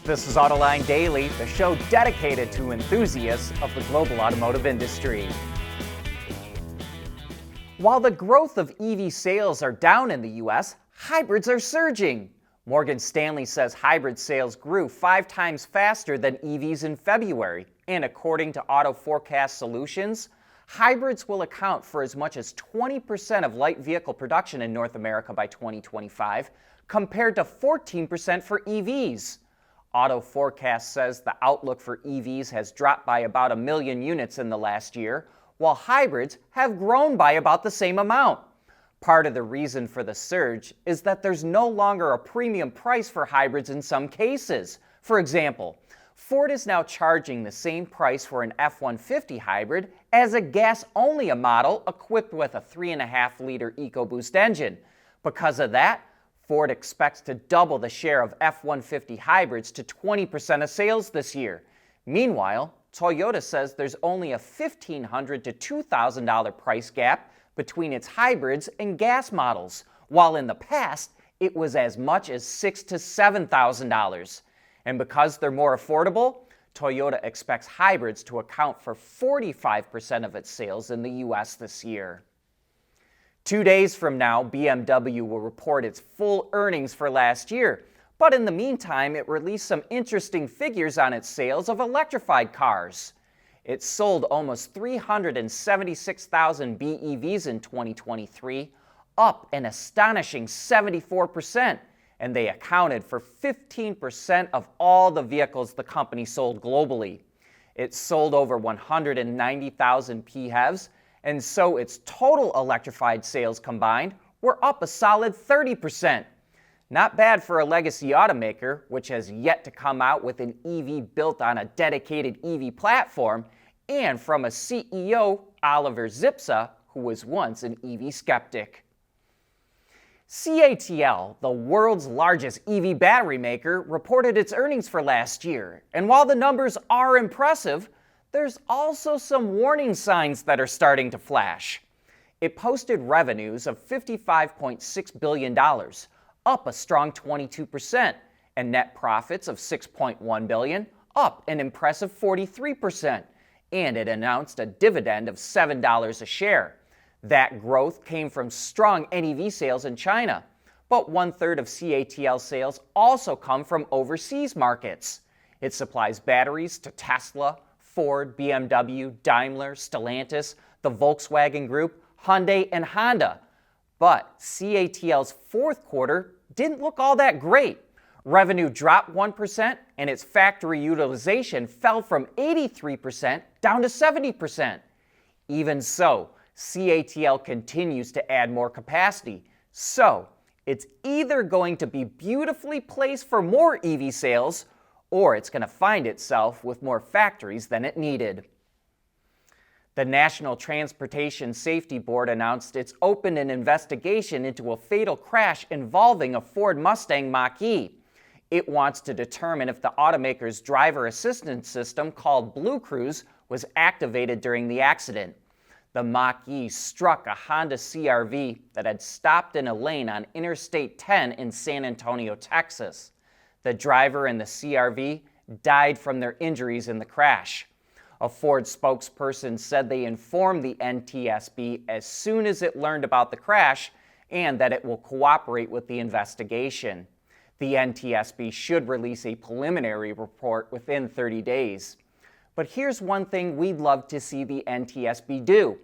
This is Autoline Daily, the show dedicated to enthusiasts of the global automotive industry. While the growth of EV sales are down in the U.S., hybrids are surging. Morgan Stanley says hybrid sales grew 5 times faster than EVs in February, and according to Auto Forecast Solutions, hybrids will account for as much as 20% of light vehicle production in North America by 2025, compared to 14% for EVs. Auto Forecast says the outlook for EVs has dropped by about 1 million units in the last year, while hybrids have grown by about the same amount. Part of the reason for the surge is that there's no longer a premium price for hybrids in some cases. For example, Ford is now charging the same price for an F-150 hybrid as a gas-only model equipped with a 3.5-liter EcoBoost engine. Because of that, Ford expects to double the share of F-150 hybrids to 20% of sales this year. Meanwhile, Toyota says there's only a $1,500 to $2,000 price gap between its hybrids and gas models, while in the past it was as much as $6,000 to $7,000. And because they're more affordable, Toyota expects hybrids to account for 45% of its sales in the U.S. this year. 2 days from now, BMW will report its full earnings for last year, but in the meantime, it released some interesting figures on its sales of electrified cars. It sold almost 376,000 BEVs in 2023, up an astonishing 74%, and they accounted for 15% of all the vehicles the company sold globally. It sold over 190,000 PHEVs, and so its total electrified sales combined were up a solid 30%. Not bad for a legacy automaker, which has yet to come out with an EV built on a dedicated EV platform, and from a CEO, Oliver Zipse, who was once an EV skeptic. CATL, the world's largest EV battery maker, reported its earnings for last year, and while the numbers are impressive, there's also some warning signs that are starting to flash. It posted revenues of $55.6 billion, up a strong 22%, and net profits of $6.1 billion, up an impressive 43%, and it announced a dividend of $7 a share. That growth came from strong NEV sales in China, but 1/3 of CATL sales also come from overseas markets. It supplies batteries to Tesla, Ford, BMW, Daimler, Stellantis, the Volkswagen Group, Hyundai, and Honda. But CATL's fourth quarter didn't look all that great. Revenue dropped 1%, and its factory utilization fell from 83% down to 70%. Even so, CATL continues to add more capacity. So, it's either going to be beautifully placed for more EV sales, or it's going to find itself with more factories than it needed. The National Transportation Safety Board announced it's opened an investigation into a fatal crash involving a Ford Mustang Mach-E. It wants to determine if the automaker's driver assistance system called BlueCruise was activated during the accident. The Mach-E struck a Honda CR-V that had stopped in a lane on Interstate 10 in San Antonio, Texas. The driver and the CR-V died from their injuries in the crash. A Ford spokesperson said they informed the NTSB as soon as it learned about the crash and that it will cooperate with the investigation. The NTSB should release a preliminary report within 30 days. But here's one thing we'd love to see the NTSB do.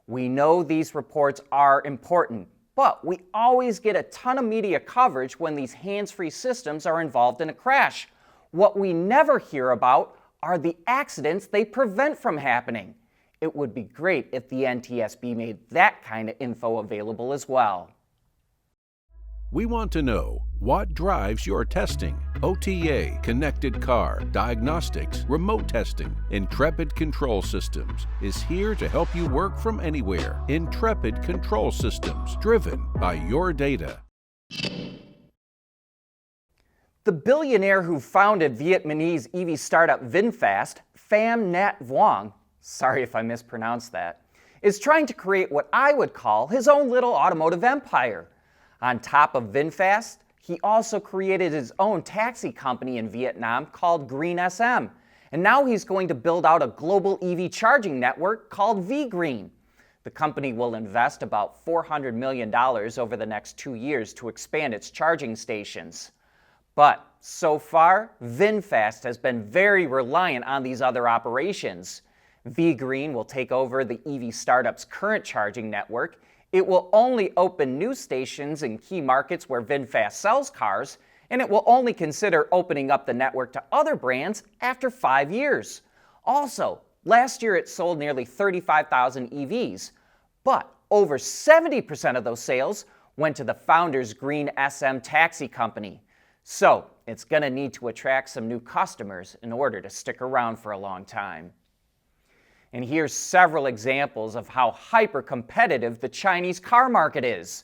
We know these reports are important, but we always get a ton of media coverage when these hands-free systems are involved in a crash. What we never hear about are the accidents they prevent from happening. It would be great if the NTSB made that kind of info available as well. We want to know what drives your testing. OTA, connected car, diagnostics, remote testing. Intrepid Control Systems is here to help you work from anywhere. Intrepid Control Systems, driven by your data. The billionaire who founded Vietnamese EV startup VinFast, Pham Nhat Vuong, sorry if I mispronounced that, is trying to create what I would call his own little automotive empire. On top of VinFast, He also created his own taxi company in Vietnam called Green SM, and now he's going to build out a global EV charging network called vGreen. The company will invest about $400 million over the next 2 years to expand its charging stations. But so far, VinFast has been very reliant on these other operations. vGreen will take over the EV startup's current charging network. It will only open new stations in key markets where VinFast sells cars, and it will only consider opening up the network to other brands after 5 years. Also, last year it sold nearly 35,000 EVs, but over 70% of those sales went to the founder's Green SM taxi company. So it's going to need to attract some new customers in order to stick around for a long time. And here's several examples of how hyper-competitive the Chinese car market is.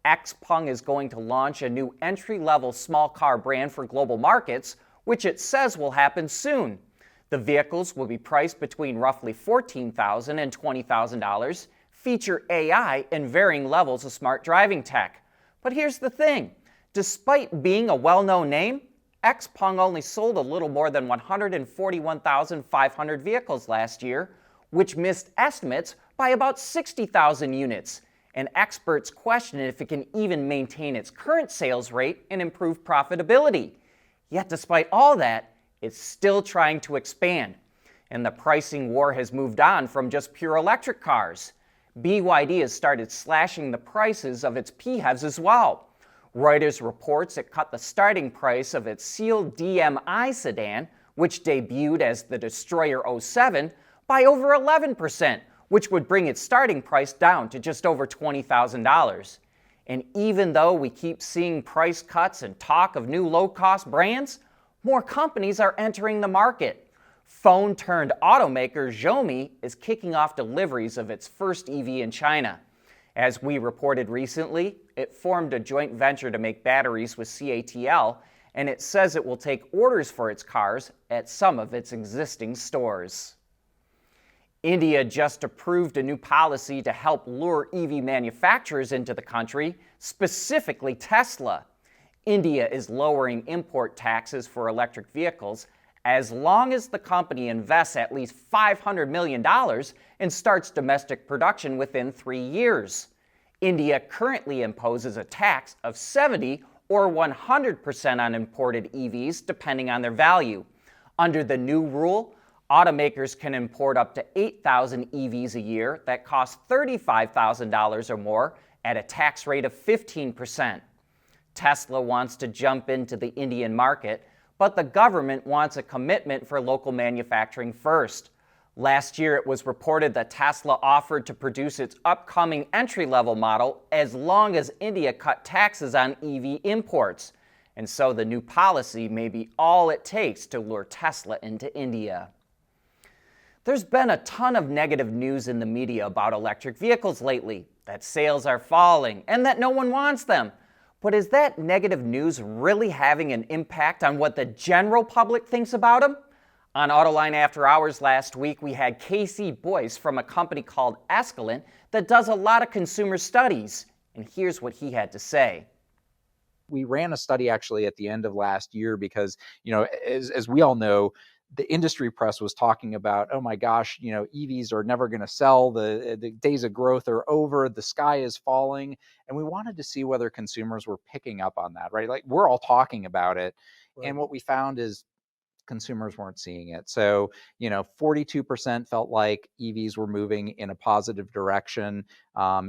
Xpeng is going to launch a new entry-level small car brand for global markets, which it says will happen soon. The vehicles will be priced between roughly $14,000 and $20,000, feature AI and varying levels of smart driving tech. But here's the thing. Despite being a well-known name, Xpeng only sold a little more than 141,500 vehicles last year, which missed estimates by about 60,000 units, and experts question if it can even maintain its current sales rate and improve profitability. Yet despite all that, it's still trying to expand, and the pricing war has moved on from just pure electric cars. BYD has started slashing the prices of its PHEVs as well. Reuters reports it cut the starting price of its Seal DMI sedan, which debuted as the Destroyer 07, by over 11%, which would bring its starting price down to just over $20,000. And even though we keep seeing price cuts and talk of new low-cost brands, more companies are entering the market. Phone-turned-automaker Xiaomi is kicking off deliveries of its first EV in China. As we reported recently, it formed a joint venture to make batteries with CATL, and it says it will take orders for its cars at some of its existing stores. India just approved a new policy to help lure EV manufacturers into the country, specifically Tesla. India is lowering import taxes for electric vehicles as long as the company invests at least $500 million and starts domestic production within 3 years. India currently imposes a tax of 70 or 100% on imported EVs, depending on their value. Under the new rule, automakers can import up to 8,000 EVs a year that cost $35,000 or more at a tax rate of 15%. Tesla wants to jump into the Indian market, but the government wants a commitment for local manufacturing first. Last year, it was reported that Tesla offered to produce its upcoming entry-level model as long as India cut taxes on EV imports. And so the new policy may be all it takes to lure Tesla into India. There's been a ton of negative news in the media about electric vehicles lately, that sales are falling and that no one wants them. But is that negative news really having an impact on what the general public thinks about them? On Autoline After Hours last week, we had Casey Boyce from a company called Escalent that does a lot of consumer studies. And here's what he had to say. We ran a study actually at the end of last year because, as we all know, the industry press was talking about, oh my gosh, EVs are never going to sell. The days of growth are over. The sky is falling. And we wanted to see whether consumers were picking up on that, right? Like we're all talking about it. Right. And what we found is consumers weren't seeing it. So, 42% felt like EVs were moving in a positive direction.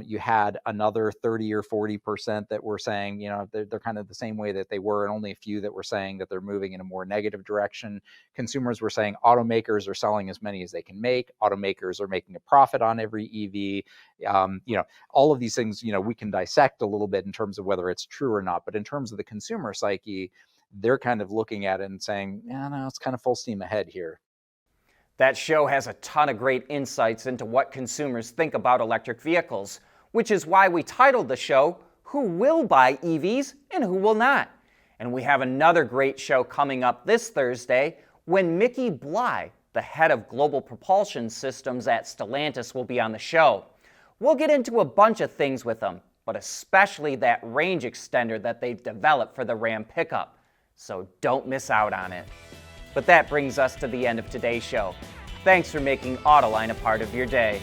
You had another 30 or 40% that were saying, they're kind of the same way that they were, and only a few that were saying that they're moving in a more negative direction. Consumers were saying automakers are selling as many as they can make. Automakers are making a profit on every EV. All of these things, we can dissect a little bit in terms of whether it's true or not. But in terms of the consumer psyche, they're kind of looking at it and saying, yeah, no, it's kind of full steam ahead here. That show has a ton of great insights into what consumers think about electric vehicles, which is why we titled the show, Who Will Buy EVs and Who Will Not? And we have another great show coming up this Thursday when Mickey Bly, the head of global propulsion systems at Stellantis, will be on the show. We'll get into a bunch of things with him, but especially that range extender that they've developed for the Ram pickup. So don't miss out on it. But that brings us to the end of today's show. Thanks for making Autoline a part of your day.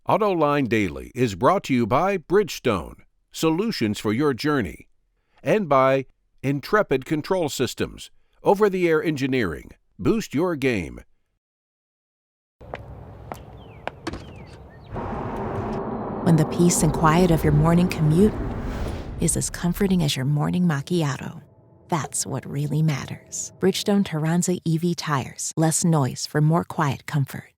Autoline Daily is brought to you by Bridgestone, solutions for your journey, and by Intrepid Control Systems, over-the-air engineering. Boost your game. When the peace and quiet of your morning commute is as comforting as your morning macchiato. That's what really matters. Bridgestone Turanza EV tires. Less noise for more quiet comfort.